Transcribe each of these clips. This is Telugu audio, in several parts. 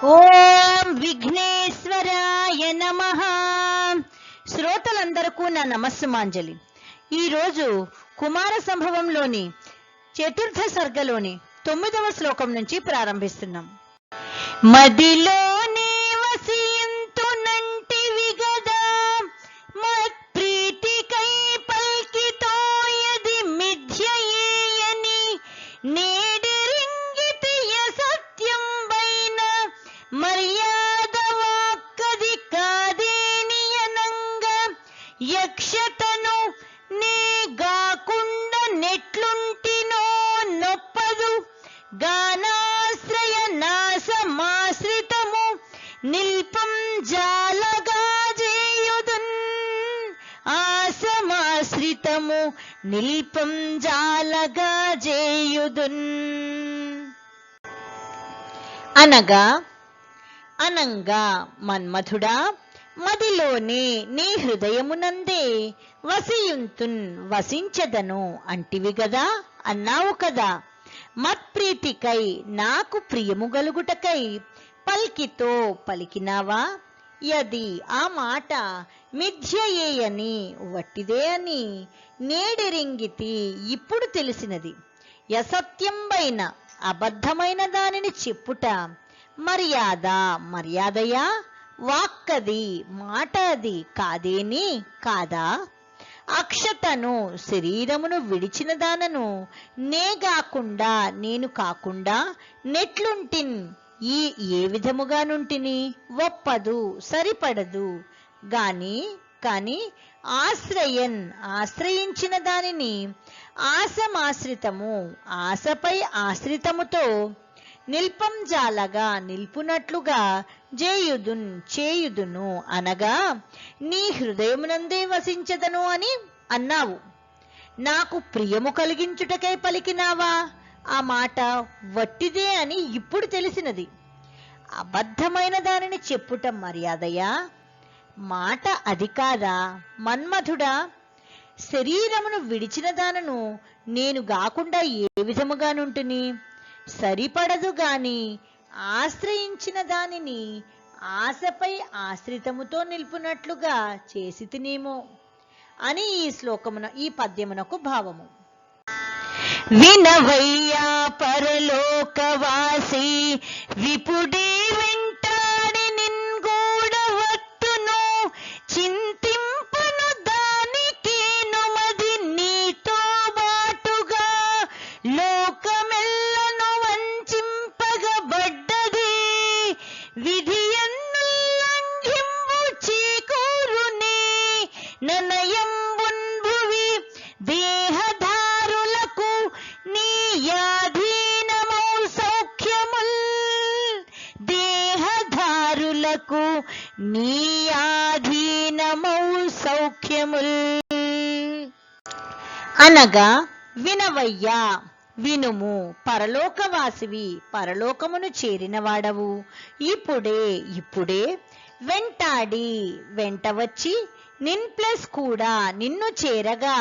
ఓం విఘ్నేశ్వరాయ నమః. శ్రోతలందరకు నా నమస్సుమాంజలి. ఈరోజు కుమార సంభవంలోని చతుర్థ సర్గలోని 9వ శ్లోకం నుంచి ప్రారంభిస్తున్నాం. మదిలోనే వసింతునంటివి గదా మత్ప్రీతికై పల్కితోయది మిథ్యయేయని నేడిరింగితియ సత్యం వైన మర్యాద వాక్కది కాదేనియనంగ యక్షతను నే గాకుండ నెట్లుంటినో నొప్పదు గానాశ్రయ నాశమాశ్రితము నిల్పం జాలగా చేయుదున్ ఆసమాశ్రితము నిల్పం జాలగా చేయుదున్. అనగా అనంగా మన్మథుడా, మదిలోనే నీ హృదయమునందే వసియుంతున్ వసించదను అంటివి గదా అన్నావు కదా. మత్ప్రీతికై నాకు ప్రియము గలుగుటకై పల్కితో పలికినావా? యది ఆ మాట మిథ్యయేయని వట్టిదే అని నేడిరింగితి ఇప్పుడు తెలిసినది. యసత్యంబైన అబద్ధమైన దానిని చెప్పుట మర్యాదయా? వాక్కది మాట అది కాదేని కాదా? అక్షతను శరీరమును విడిచిన దానను నేగాకుండా నేను కాకుండా నెట్లుంటిన్ ఏ విధముగానుంటిని ఒప్పదు సరిపడదు కాని ఆశ్రయించిన దానిని ఆశమాశ్రితము ఆశపై ఆశ్రితముతో నిల్పం జాలగా నిల్పునట్లుగా చేయుదును అనగా నీ హృదయమునందే వసించదను అని అన్నావు. నాకు ప్రియము కలిగించుటకై పలికినావా? ఆ మాట వట్టిదే అని ఇప్పుడు తెలిసినది. అబద్ధమైన దానిని చెప్పుట మర్యాదయా? మాట అది కాదా? మన్మథుడా, శరీరమును విడిచిన దానను నేను గాకుండా ఏ విధముగానుంటిని? సరిపడదు గాని ఆశ్రయించిన దానిని ఆశపై ఆశ్రితముతో నిలుపునట్లుగా చేసి తినేమో అని ఈ పద్యమునకు భావము. వినవయ్యా పరలోకవాసి విపుడే వెంటాడి నిన్గూడవత్తును చింతింపను దానికేను మది నీతో బాటుగా లోకమెల్లను వంచింపగబడ్డది విధియన్నుల్లంఘింపు చీకూరునే ననయంబున్ భువి దేహధారులకు నీ యాధీనమౌ సౌఖ్యముల్ దేహధారులకు నీ ఆధీనమౌ సౌఖ్యముల్. అనగా వినవయ్యా, వినుము, పరలోకవాసివి, పరలోకమును చేరినవాడవు, ఇప్పుడే వెంట వచ్చి నిన్ కూడా నిన్ను చేరగా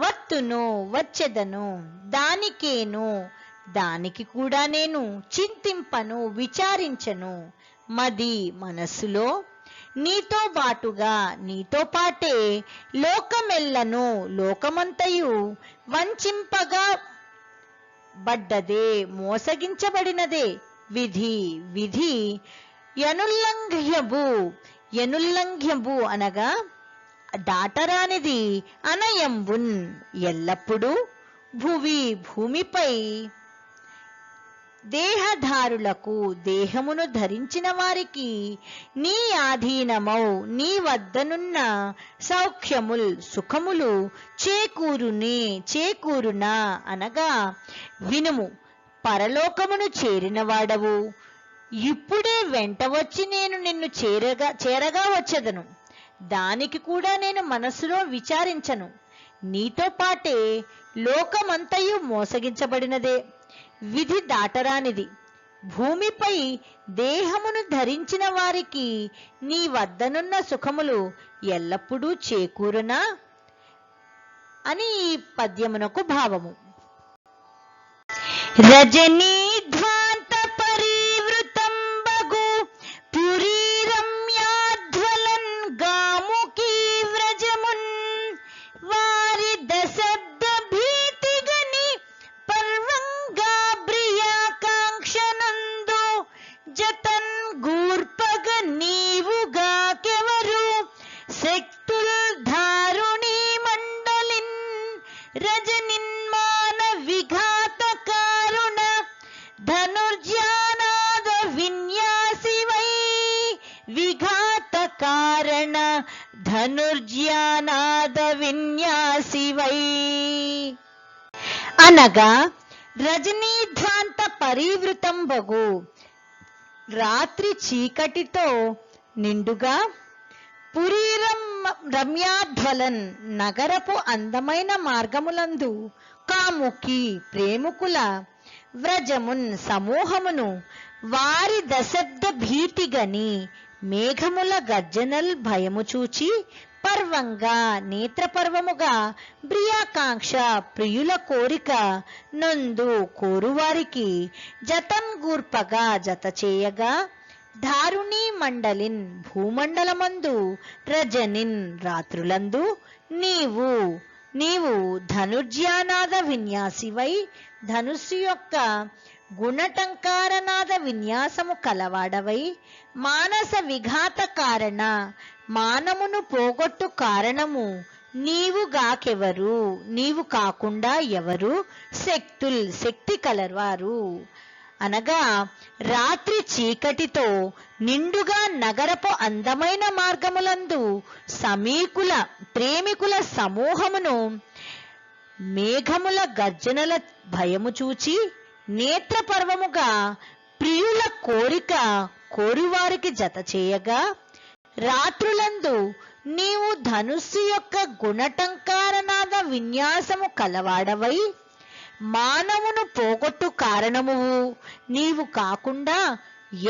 వచ్చెదను దానికి కూడా నేను చింతింపను విచారించను మనస్సులో నీతో పాటే లోకమంతయు వంచింపగా బడ్డదే మోసగించబడినదే విధి యనుల్లంఘ్యబు అనగా దాటరానిది అనయంబున్ ఎల్లప్పుడూ భూమిపై దేహధారులకు దేహమును ధరించిన వారికి నీ ఆధీనమౌ నీ వద్దనున్న సౌఖ్యముల్ సుఖములు చేకూరునా అనగా వినుము, పరలోకమును చేరినవాడవు, ఇప్పుడే వెంట వచ్చి నేను నిన్ను చేరగా వచ్చెదను, దానికి కూడా నేను మనస్సులో విచారించను, నీతో పాటే లోకమంతయు మోసగించబడినదే, విధి దాటరానిది, భూమిపై దేహమును ధరించిన వారికి నీ వద్దనున్న సుఖములు ఎల్లప్పుడూ చేకూరునా అని ఈ పద్యమునకు భావము. రజనీ ధ్వాంత పరివృతం బగు జతన్ గూర్పగ నీవుగాకెవరు శక్తుల్ ధారుణీ మండలిన్ రజనిన్మాన విఘాత కారుణ ధనుర్జానాద విన్యాసివై విఘాత కారణ ధనుర్జానాద విన్యాసివై. అనగా రజనీధ్వాంత పరివృతం బగు రాత్రి చీకటితో నిండుగా పురీరం రమ్యాధ్వలన్ నగరపు అందమైన మార్గములందు కాముకి ప్రేమికుల వ్రజమున్ సమూహమును వారి దశబ్ద భీతిగని మేఘముల గర్జనల్ భయము చూచి పర్వంగా నేత్రపర్వముగా ప్రియాకాంక్ష ప్రియుల కోరిక నందు కోరువారికి జతన్ గూర్పగా జత చేయగా ధారుణీ మండలిన్ భూమండలమందు రజనిన్ రాత్రులందు నీవు ధనుర్జానాద విన్యాసివై ధనుస్సు యొక్క గుణటంకారనాద విన్యాసము కలవాడవై మానస విఘాత కారణ మానమును పోగొట్టు కారణము నీవుగాకెవరు నీవు కాకుండా ఎవరు శక్తి కలవారు. అనగా రాత్రి చీకటితో నిండుగా నగరపు అందమైన మార్గములందు ప్రేమికుల సమూహమును మేఘముల గర్జనల భయము చూచి నేత్రపర్వముగా ప్రియుల కోరిక కోరువారికి జత చేయగా రాత్రులందు నీవు ధనుస్సు యొక్క గుణటంకారనాద విన్యాసము కలవాడవై మానవును పోగొట్టు కారణమువు నీవు కాకుండా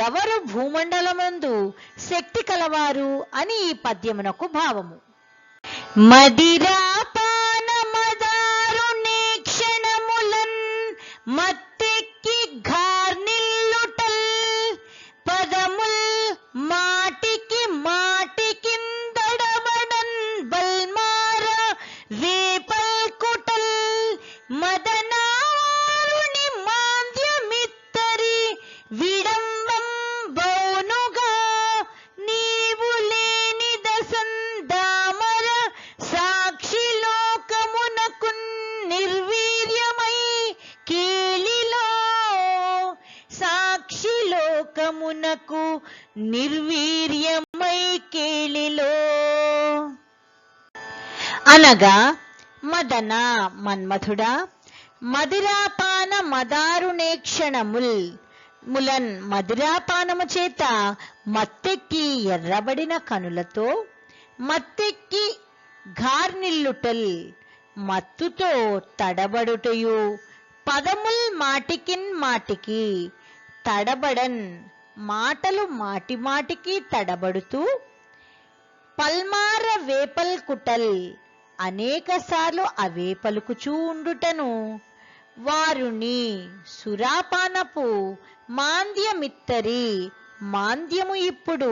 ఎవరు భూమండలమందు శక్తి కలవారు అని ఈ పద్యమునకు భావము. మదిరాపాన మదారుణే క్షణములన్ మత్తెక్కి ఘార్నిల్లుటల్ పదముల్ మాటికి దడబడన్ బల్మార వేపల్ కుటల్ మదనారుని మాంద్యమిత్తరి విడంబం బౌనుగా నీవు లేని దసందామర సాక్షి లోకమునకు నిర్వీర్యమై కేళిలో సాక్షి లోకమునకు నిర్వీర్యమై కేళిలో. అనగా మదన మన్మథుడా మదిరాపాన మదారుణేక్షణములన్ మదిరాపానము చేత మత్తెక్కి ఎర్రబడిన కనులతో మత్తెక్కి ఘార్నిల్లుటల్ మత్తుతో తడబడుటయు పదముల్ మాటికి తడబడన్ మాటలు మాటికి తడబడుతూ పల్మార వేపల్ కుటల్ అనేకసార్లు అవే పలుకుచూ ఉండుటను వారుని సురాపానపు మాంద్యమిత్తరి మాంద్యము ఇప్పుడు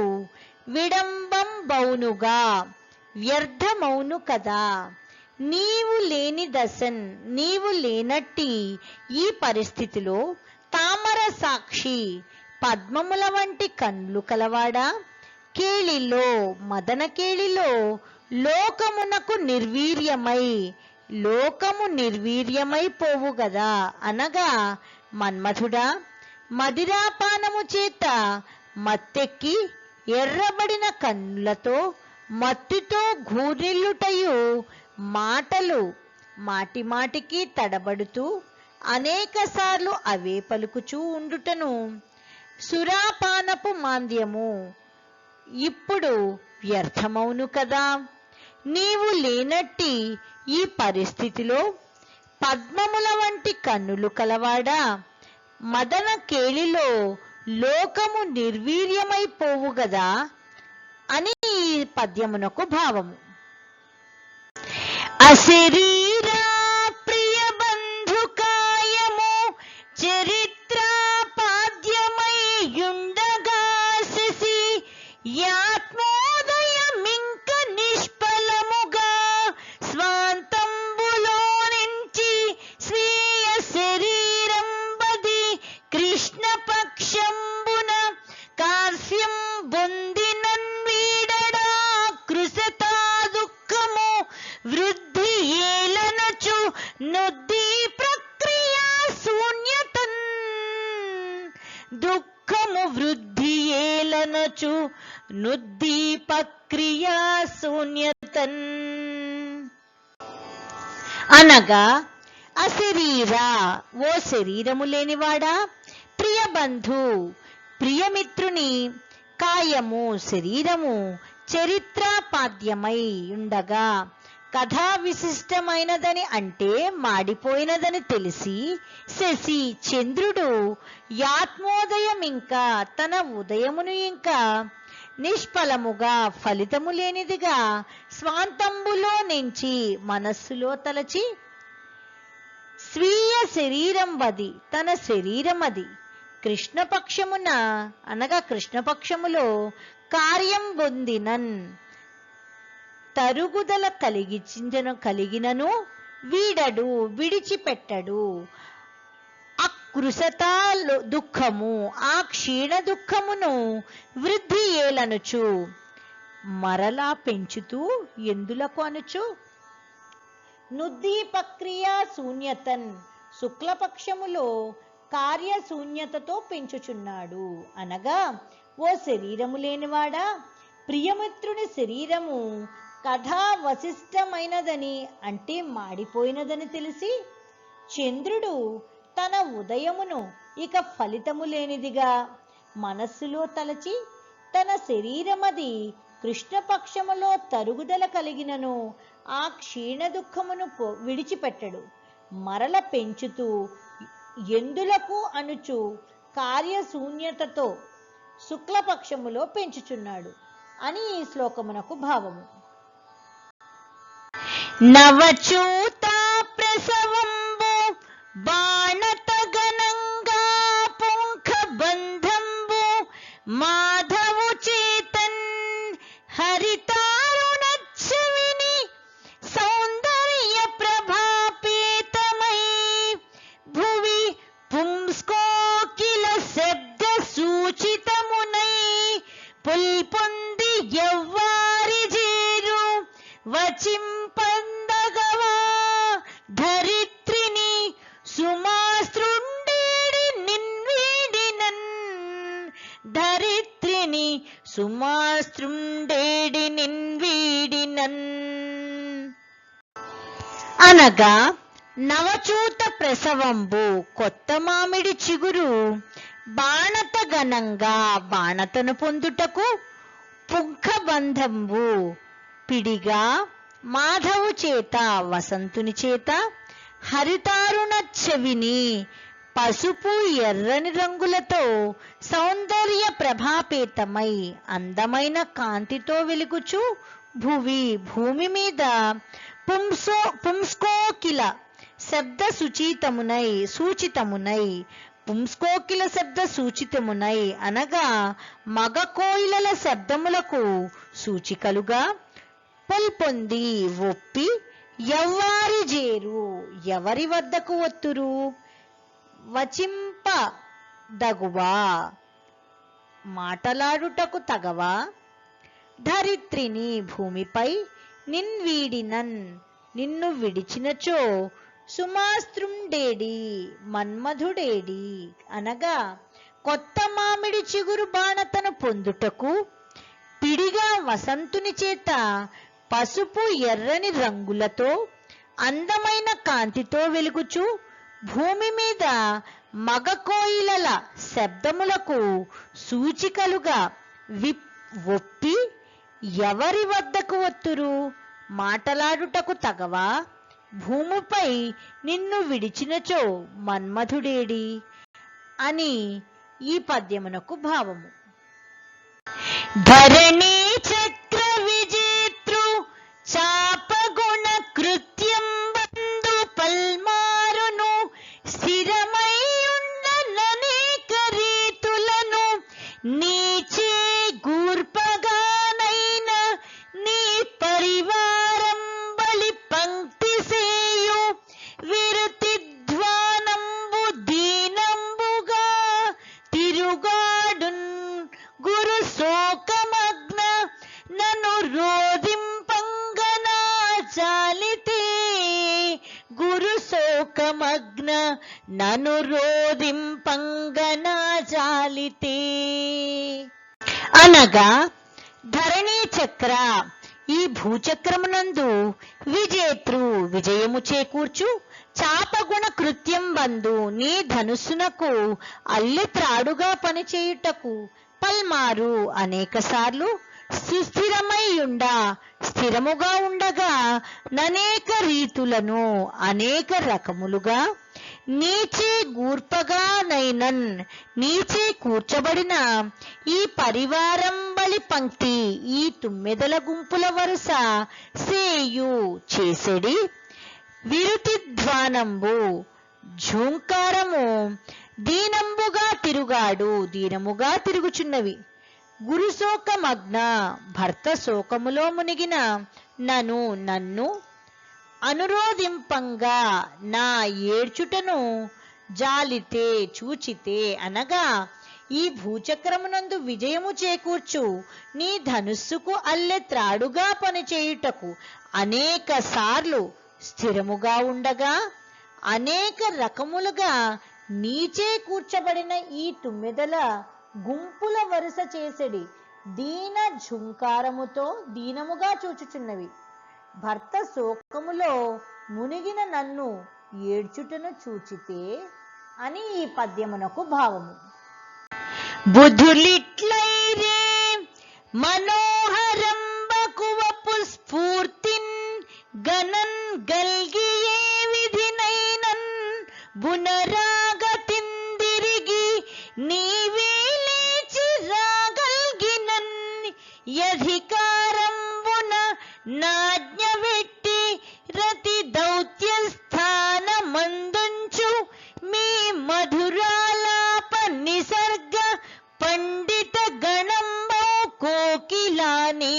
విడంబం బౌనుగా వ్యర్థమౌను కదా. నీవు లేని దశన్ నీవు లేనట్టి ఈ పరిస్థితిలో తామర సాక్షి పద్మముల వంటి కన్నులు కలవాడా కేళిలో మదన కేళిలో లోకము నిర్వీర్యమై పోవు గదా. అనగా మన్మథుడా మదిరాపానము చేత మత్తెక్కి ఎర్రబడిన కన్నులతో మత్తుతో ఘూరిల్లుటయు మాటలు మాటికి తడబడుతూ అనేకసార్లు అవే పలుకుచూ ఉండుటను సురాపానపు మాంద్యము ఇప్పుడు వ్యర్థమౌను కదా. నీవు లేనట్టి ఈ పరిస్థితిలో పద్మముల వంటి కన్నులు కలవాడా మదన కేళిలో లోకము నిర్వీర్యమైపోవు గదా అని ఈ పద్యమునకు భావము. అశరీరా ప్రియ బంధుకాయము చరిత్రాపాద్యమయ్యుండగా శశి యాత్మోదయమింక నిష్ఫలముగా స్వాంతంబులో నుంచి స్వీయ శరీరం బది కృష్ణ పక్షంబున వృద్ధి ఏలనచు నుద్ది ప్రక్రియ శూన్యతన్. దుఃఖము వృద్ధి ఏలనచు నుద్ది ప్రక్రియ శూన్యతన్. అనగా అశరీరా, ఓ శరీరము లేనివాడా, ప్రియబంధు ప్రియమిత్రుని కాయము శరీరము చరిత్రాపాద్యమై ఉండగా కథా విశిష్టమైనదని అంటే మాడిపోయినదని తెలిసి శశి చంద్రుడు యాత్మోదయం ఇంకా తన ఉదయమును ఇంకా నిష్ఫలముగా ఫలితము లేనిదిగా స్వాంతంబులో నుంచి మనస్సులో తలచి స్వీయ శరీరం వది, తన శరీరమది కృష్ణపక్షమున అనగా కృష్ణపక్షములో కార్యం పొందినన్ తరుగుదల కలిగినను వీడడు, విడిచిపెట్టడు. అకృశత దుఃఖము, ఆ క్షీణ దుఃఖమును వృద్ధి ఏలనుచు మరలా పెంచుతూ ఎందులకు అనుచు నుద్దీపక్రియ శూన్యతన్ శుక్లపక్షములో కార్యశూన్యతతో పెంచుచున్నాడు. అనగా ఓ శరీరము లేనివాడా, ప్రియమిత్రుని శరీరము కథా వశిష్టమైనదని అంటే మాడిపోయినదని తెలిసి చంద్రుడు తన ఉదయమును ఇక ఫలితము లేనిదిగా మనస్సులో తలచి తన శరీరమది కృష్ణపక్షములో తరుగుదల కలిగినను ఆ క్షీణ దుఃఖమును విడిచిపెట్టడు, మరల పెంచుతూ ఎందులకు అనుచు కార్యశూన్యతతో శుక్లపక్షములో పెంచుచున్నాడు అని ఈ శ్లోకమునకు భావము. నవచూత ప్రసవంబు బాణత గణంగా పుంఖ బంధంబు మాధవు చేతన్ హరితారుణచ్చవిని సౌందర్య ప్రభాపేతమై భువి పుంస్కోకిల శబ్ద సూచితమునై పుల్పొంది ఎవ్వారి జేరు వచింపందగవా ధరిత్రిని సుమాస్తృండేడి నిన్వీడినన్. ధరిత్రిని సుమాస్తృండేడి నిన్వీడినన్. అనగా నవచూత ప్రసవంబు కొత్త మామిడి చిగురు బాణత ఘనంగా బాణతను పొందుటకు పుంఖబంధంబు పిడిగా మాధవు చేత వసంతుని చేత హరితారుణ చెవిని పసుపు ఎర్రని రంగులతో సౌందర్య ప్రభాపేతమై అందమైన కాంతితో వెలుగుచు భువి భూమి మీద పుంస్కోకిల శబ్ద సూచితమునై పుంస్కోకిల శబ్ద సూచితమునై అనగా మగ కోయిలల శబ్దములకు సూచికలుగా పొల్పొంది ఒప్పి ఎవ్వారి జేరు ఎవరి వద్దకు ఒత్తురు వచింప దగువా మాటలాడుటకు తగవా ధరిత్రిని భూమిపై నిన్వీడినన్ నిన్ను విడిచినచో సుమాస్త్రుండేడి మన్మధుడేడి. అనగా కొత్త మామిడి చిగురు బాణతను పొందుటకు పిడిగా వసంతుని చేత పసుపు ఎర్రని రంగులతో అందమైన కాంతితో వెలుగుచు భూమి మీద మగ కోయిలల శబ్దములకు సూచికలుగా ఒప్పి ఎవరి వద్దకు ఒత్తురు మాటలాడుటకు తగవా భూమిపై నిన్ను విడిచినచో మన్మధుడేడి అని ఈ పద్యమునకు భావము. ధరణి చక్ర విజేతృ చాపగుణ కృత్యం బంధు పల్మారును స్థిరమై ఉన్ననేక రీతులను నీచే గూర్పగానైన నీ పరివారం బలి పంక్తి సేయు విరతిధ్వానంబు దీనంబుగా తిరుగాడున్ గురు శోకమగ్న నన్ను రోధింపంగనా చాలి నను రోదింపంగనా జాలితే. అనగా ధరణీ చక్ర ఈ భూచక్రమునందు విజేతృ విజయము చేకూర్చు చాపగుణ కృత్యం బంధు నీ ధనుస్సునకు అల్లి త్రాడుగా పనిచేయుటకు పల్మారు అనేక సార్లు స్థిరముగా ఉండగా ననేక రీతులను అనేక రకములుగా నీచే గూర్పగా నైనన్ నీచే కూర్చబడిన ఈ పరివారం బలి పంక్తి ఈ తుమ్మెదల గుంపుల వరుస సేయు చేసెడి విరుతి ధ్వానంబు ఝూంకారము దీనంబుగా తిరుగాడు దీనముగా తిరుగుచున్నవి. గురుశోకమగ్న భర్త శోకములో మునిగిన నన్ను అనురోధింపంగా నా ఏడ్చుటను జాలితే చూచితే అనగా ఈ భూచక్రమునందు విజయము చేకూర్చు నీ ధనుస్సుకు అల్లె త్రాడుగా పనిచేయుటకు అనేక సార్లు స్థిరముగా ఉండగా అనేక రకములుగా నీచే కూర్చబడిన ఈ తుమ్మెదల గుంపుల వరుస చేసెడి దీన ఝుంకారముతో దీనముగా చూచుచున్నవి. భర్త శోకములో మునిగిన నన్ను ఏడ్చుటను చూచితే అని ఈ పద్యమునకు భావము. బుధులిట్లైరే మనోహరంబకువపు స్ఫూర్తిన్ గణన్ గల్గియే విధినైనన్ బునరాగతిందిరిగి నీవే లేచి రాగల్గినన్ యధికారంబున నాజ్ఞ వెట్టి రతి దౌత్య స్థానమందుంచు మీ మధురాలాప నిసర్గ పండిత గణంబో కోకిలానేకమున్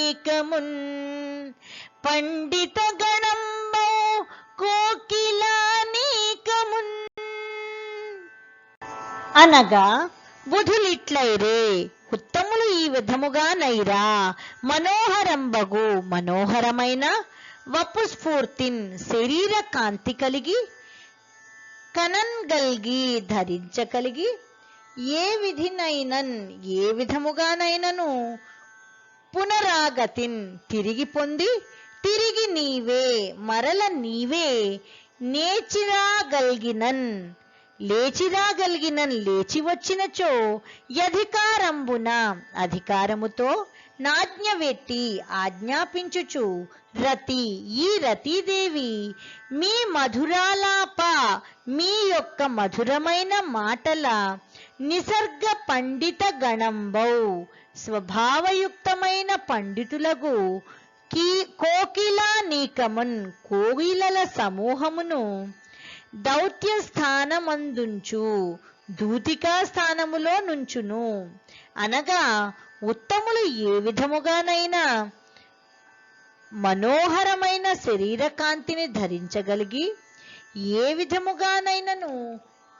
పండిత గణంబో కోకిలానేకమున్. అనగా బుధులిట్లైరే ఉత్తములు ఈ విధముగా నైరా మనోహరంబగు మనోహరమైన వపు స్ఫూర్తిన్ శరీర కాంతి కలిగి కనన్ గల్గి ధరించగలిగి ఏ విధినైనన్ ఏ విధముగానైనను పునరాగతిన్ తిరిగి పొంది తిరిగి నీవే మరల నీవే లేచిరాగల్గినన్ లేచి వచ్చినచో యధికారంబున అధికారముతో నాజ్ఞ వెట్టి ఆజ్ఞాపించుచు రతి ఈ రతీదేవి మీ మధురాలాప మీ యొక్క మధురమైన మాటల నిసర్గ పండిత గణంబౌ స్వభావయుక్తమైన పండితులకు కోకిలానీకమున్ కోవిలల సమూహమును దౌత్య స్థానమందుంచు దూతికా స్థానములో నుంచును. అనగా ఉత్తములు ఏ విధముగానైనా మనోహరమైన శరీర కాంతిని ధరించగలిగి ఏ విధముగానైనను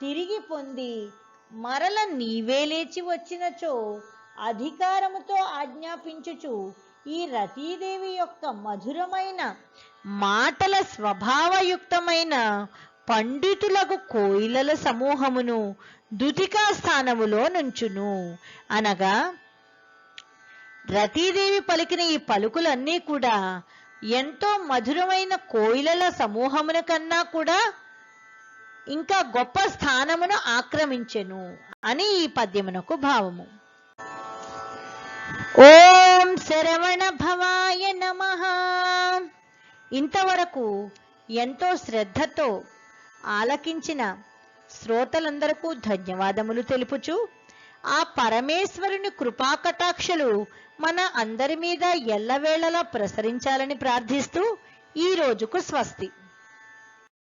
తిరిగి పొంది మరల నీవే లేచి వచ్చినచో అధికారముతో ఆజ్ఞాపించుచు ఈ రతీదేవి యొక్క మధురమైన మాటల స్వభావయుక్తమైన పండితులకు కోయిలల సమూహమును దుతికా స్థానములో నుంచును. అనగా రతీదేవి పలికిన ఈ పలుకులన్నీ కూడా ఎంతో మధురమైన కోయిలల సమూహమున కన్నా కూడా ఇంకా గొప్ప స్థానమును ఆక్రమించెను అని ఈ పద్యమునకు భావము. ఓం శరవణ భవాయ నమః. ఇంతవరకు ఎంతో శ్రద్ధతో ఆలకించిన శ్రోతలందరకు ధన్యవాదములు తెలుపుచు ఆ పరమేశ్వరుని కృపాకటాక్షలు మన అందరి మీద ఎల్లవేళలా ప్రసరించాలని ప్రార్థిస్తూ ఈ రోజుకు స్వస్తి.